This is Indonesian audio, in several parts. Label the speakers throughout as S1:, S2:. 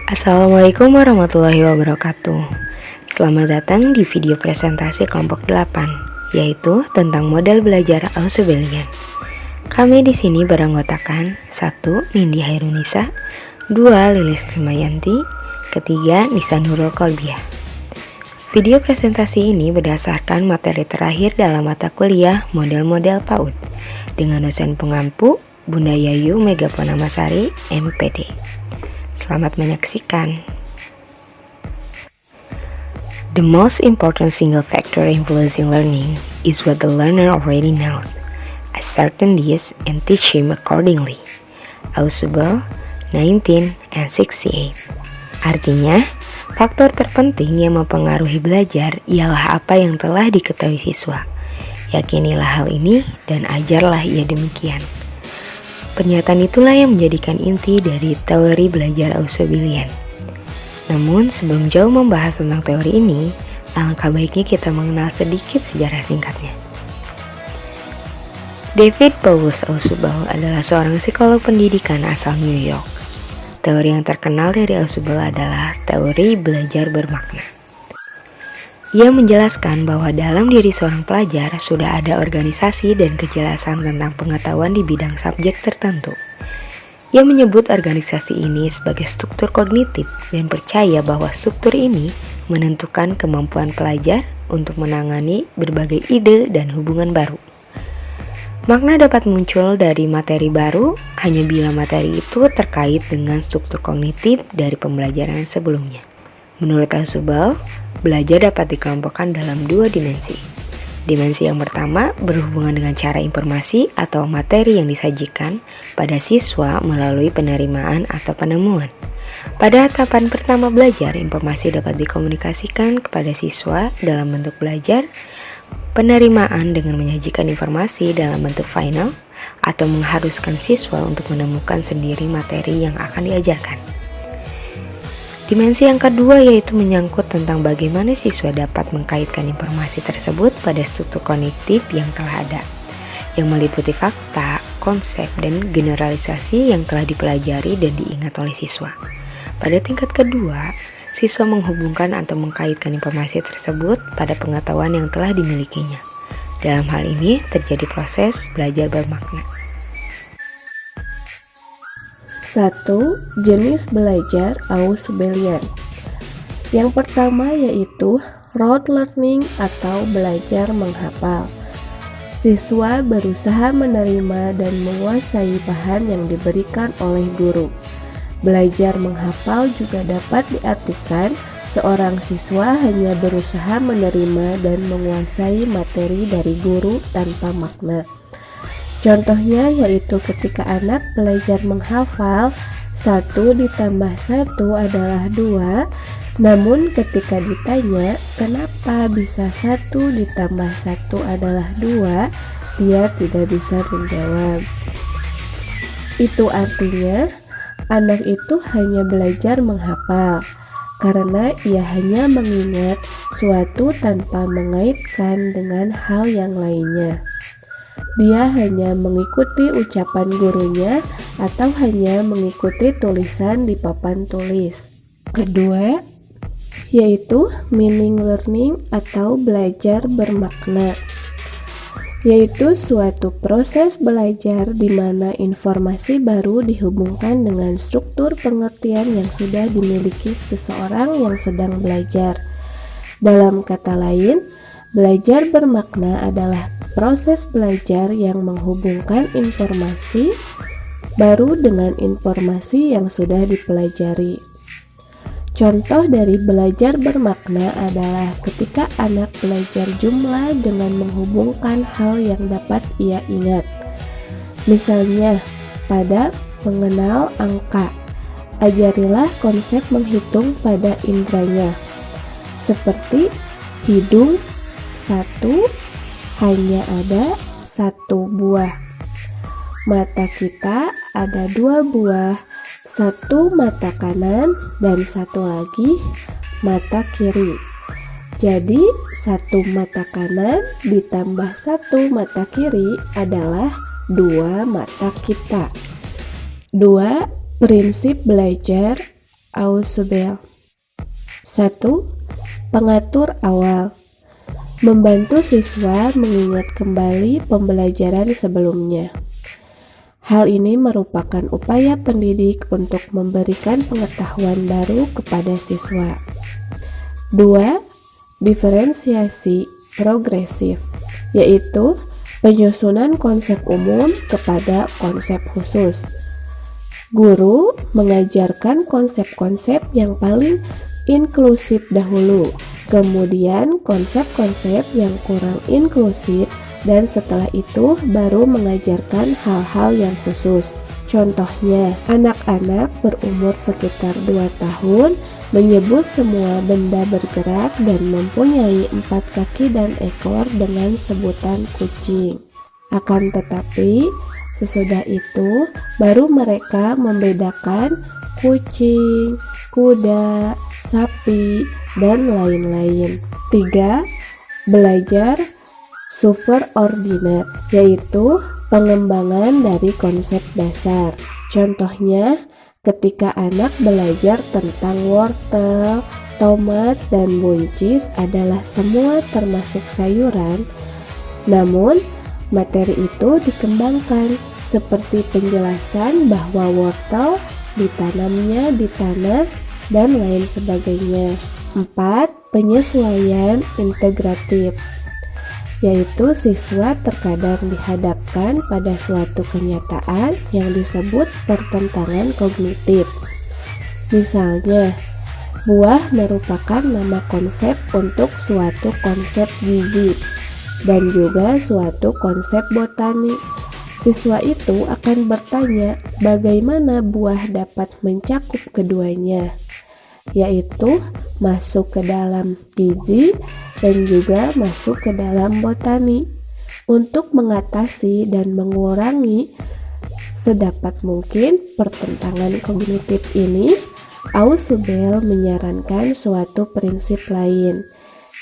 S1: Assalamualaikum warahmatullahi wabarakatuh. Selamat datang di video presentasi kelompok 8, yaitu tentang model belajar Ausubelian. Kami di sini beranggotakan 1. Nindi Hairunisa, 2. Lilis Krismayanti, ketiga Nisa Nurul Kolbiah. Video presentasi ini berdasarkan materi terakhir dalam mata kuliah model-model PAUD dengan dosen pengampu Bunda Yayu Megaponamasari, MPD. Selamat menyaksikan. The most important single factor influencing learning is what the learner already knows. Ascertain this and teach him accordingly. Ausubel, 1968. Artinya, faktor terpenting yang mempengaruhi belajar ialah apa yang telah diketahui siswa. Yakinilah hal ini dan ajarlah ia demikian. Pernyataan itulah yang menjadikan inti dari teori belajar Ausubelian. Namun, sebelum jauh membahas tentang teori ini, alangkah baiknya kita mengenal sedikit sejarah singkatnya. David Paulus Ausubel adalah seorang psikolog pendidikan asal New York. Teori yang terkenal dari Ausubel adalah teori belajar bermakna. Ia menjelaskan bahwa dalam diri seorang pelajar sudah ada organisasi dan kejelasan tentang pengetahuan di bidang subjek tertentu. Ia menyebut organisasi ini sebagai struktur kognitif dan percaya bahwa struktur ini menentukan kemampuan pelajar untuk menangani berbagai ide dan hubungan baru. Makna dapat muncul dari materi baru hanya bila materi itu terkait dengan struktur kognitif dari pembelajaran sebelumnya. Menurut Ausubel, belajar dapat dikelompokkan dalam dua dimensi. Dimensi yang pertama berhubungan dengan cara informasi atau materi yang disajikan pada siswa melalui penerimaan atau penemuan. Pada tahapan pertama belajar, informasi dapat dikomunikasikan kepada siswa dalam bentuk belajar, penerimaan dengan menyajikan informasi dalam bentuk final, atau mengharuskan siswa untuk menemukan sendiri materi yang akan diajarkan. Dimensi yang kedua yaitu menyangkut tentang bagaimana siswa dapat mengkaitkan informasi tersebut pada struktur kognitif yang telah ada, yang meliputi fakta, konsep, dan generalisasi yang telah dipelajari dan diingat oleh siswa. Pada tingkat kedua, siswa menghubungkan atau mengkaitkan informasi tersebut pada pengetahuan yang telah dimilikinya. Dalam hal ini terjadi proses belajar bermakna.
S2: 1. Jenis belajar Ausubelian. Yang pertama yaitu rote learning atau belajar menghafal. Siswa berusaha menerima dan menguasai bahan yang diberikan oleh guru. Belajar menghafal juga dapat diartikan seorang siswa hanya berusaha menerima dan menguasai materi dari guru tanpa makna. Contohnya yaitu ketika anak belajar menghafal 1 ditambah 1 adalah 2, namun ketika ditanya kenapa bisa 1 ditambah 1 adalah 2, dia tidak bisa menjawab. Itu artinya anak itu hanya belajar menghafal karena ia hanya mengingat suatu tanpa mengaitkan dengan hal yang lainnya. Dia hanya mengikuti ucapan gurunya atau hanya mengikuti tulisan di papan tulis. Kedua, yaitu meaning learning atau belajar bermakna, yaitu suatu proses belajar di mana informasi baru dihubungkan dengan struktur pengertian yang sudah dimiliki seseorang yang sedang belajar. Dalam kata lain, belajar bermakna adalah proses belajar yang menghubungkan informasi baru dengan informasi yang sudah dipelajari. Contoh dari belajar bermakna adalah ketika anak belajar jumlah dengan menghubungkan hal yang dapat ia ingat. Misalnya, pada mengenal angka, ajarilah konsep menghitung pada indranya. Seperti hidung 1 hanya ada 1 buah. Mata kita ada 2 buah, 1 mata kanan dan 1 lagi mata kiri. Jadi 1 mata kanan ditambah 1 mata kiri adalah 2 mata kita. 2. Prinsip belajar Ausubel. 1. Pengatur awal. Membantu siswa mengingat kembali pembelajaran sebelumnya. Hal ini merupakan upaya pendidik untuk memberikan pengetahuan baru kepada siswa. 2. Diferensiasi progresif, yaitu penyusunan konsep umum kepada konsep khusus. Guru mengajarkan konsep-konsep yang paling inklusif dahulu, kemudian konsep-konsep yang kurang inklusif, dan setelah itu baru mengajarkan hal-hal yang khusus. Contohnya, anak-anak berumur sekitar 2 tahun menyebut semua benda bergerak dan mempunyai 4 kaki dan ekor dengan sebutan kucing. Akan tetapi, sesudah itu baru mereka membedakan kucing, kuda, sapi, dan lain-lain. 3. Belajar superordinat, yaitu pengembangan dari konsep dasar. Contohnya, ketika anak belajar tentang wortel, tomat, dan buncis adalah semua termasuk sayuran, namun materi itu dikembangkan seperti penjelasan bahwa wortel ditanamnya di tanah dan lain sebagainya. 4. Penyesuaian integratif, yaitu siswa terkadang dihadapkan pada suatu kenyataan yang disebut pertentangan kognitif. Misalnya, buah merupakan nama konsep untuk suatu konsep gizi dan juga suatu konsep botani. Siswa itu akan bertanya bagaimana buah dapat mencakup keduanya, yaitu masuk ke dalam gizi dan juga masuk ke dalam botani. Untuk mengatasi dan mengurangi sedapat mungkin pertentangan kognitif ini, Ausubel menyarankan suatu prinsip lain,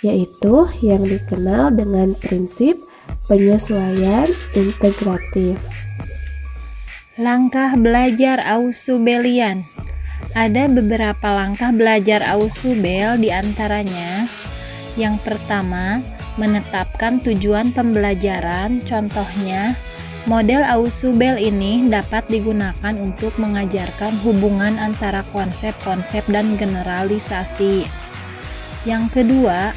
S2: yaitu yang dikenal dengan prinsip penyesuaian integratif.
S3: Langkah belajar Ausubelian. Ada beberapa langkah belajar Ausubel, diantaranya yang pertama, menetapkan tujuan pembelajaran. Contohnya, model Ausubel ini dapat digunakan untuk mengajarkan hubungan antara konsep-konsep dan generalisasi. Yang kedua,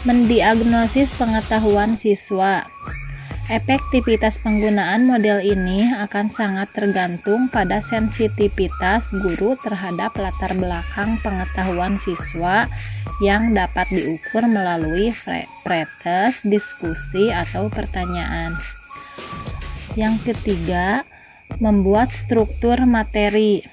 S3: mendiagnosis pengetahuan siswa. Efektivitas penggunaan model ini akan sangat tergantung pada sensitivitas guru terhadap latar belakang pengetahuan siswa yang dapat diukur melalui pretest, diskusi, atau pertanyaan. Yang ketiga, membuat struktur materi.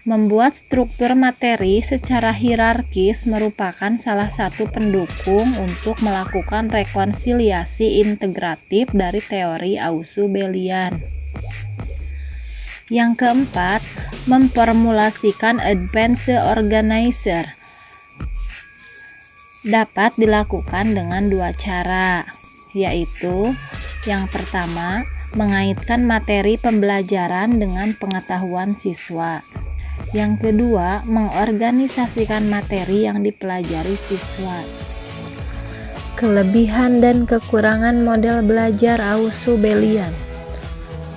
S3: Membuat struktur materi secara hierarkis merupakan salah satu pendukung untuk melakukan rekonsiliasi integratif dari teori Ausubelian. Yang keempat, memformulasikan advanced organizer. Dapat dilakukan dengan 2 cara, yaitu yang pertama, mengaitkan materi pembelajaran dengan pengetahuan siswa. Yang kedua, mengorganisasikan materi yang dipelajari siswa. Kelebihan dan kekurangan model belajar Ausubelian.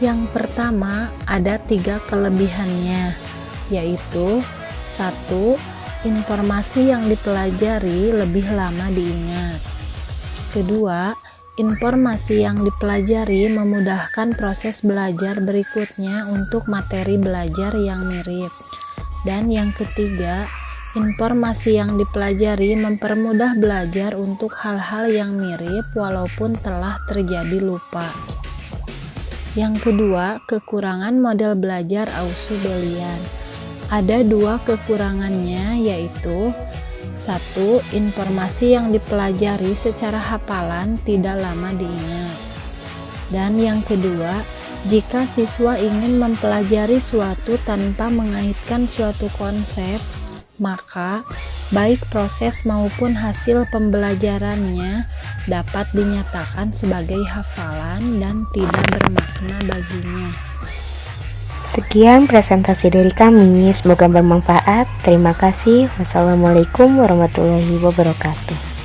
S3: Yang pertama, ada 3 kelebihannya, yaitu 1. Informasi yang dipelajari lebih lama diingat. Kedua, informasi yang dipelajari memudahkan proses belajar berikutnya untuk materi belajar yang mirip. Dan yang ketiga, informasi yang dipelajari mempermudah belajar untuk hal-hal yang mirip walaupun telah terjadi lupa. Yang kedua, kekurangan model belajar Ausubelian. Ada 2 kekurangannya, yaitu 1. Informasi yang dipelajari secara hafalan tidak lama diingat. Dan yang kedua, jika siswa ingin mempelajari suatu tanpa mengaitkan suatu konsep, maka baik proses maupun hasil pembelajarannya dapat dinyatakan sebagai hafalan dan tidak bermakna baginya.
S1: Sekian presentasi dari kami, semoga bermanfaat. Terima kasih. Wassalamualaikum warahmatullahi wabarakatuh.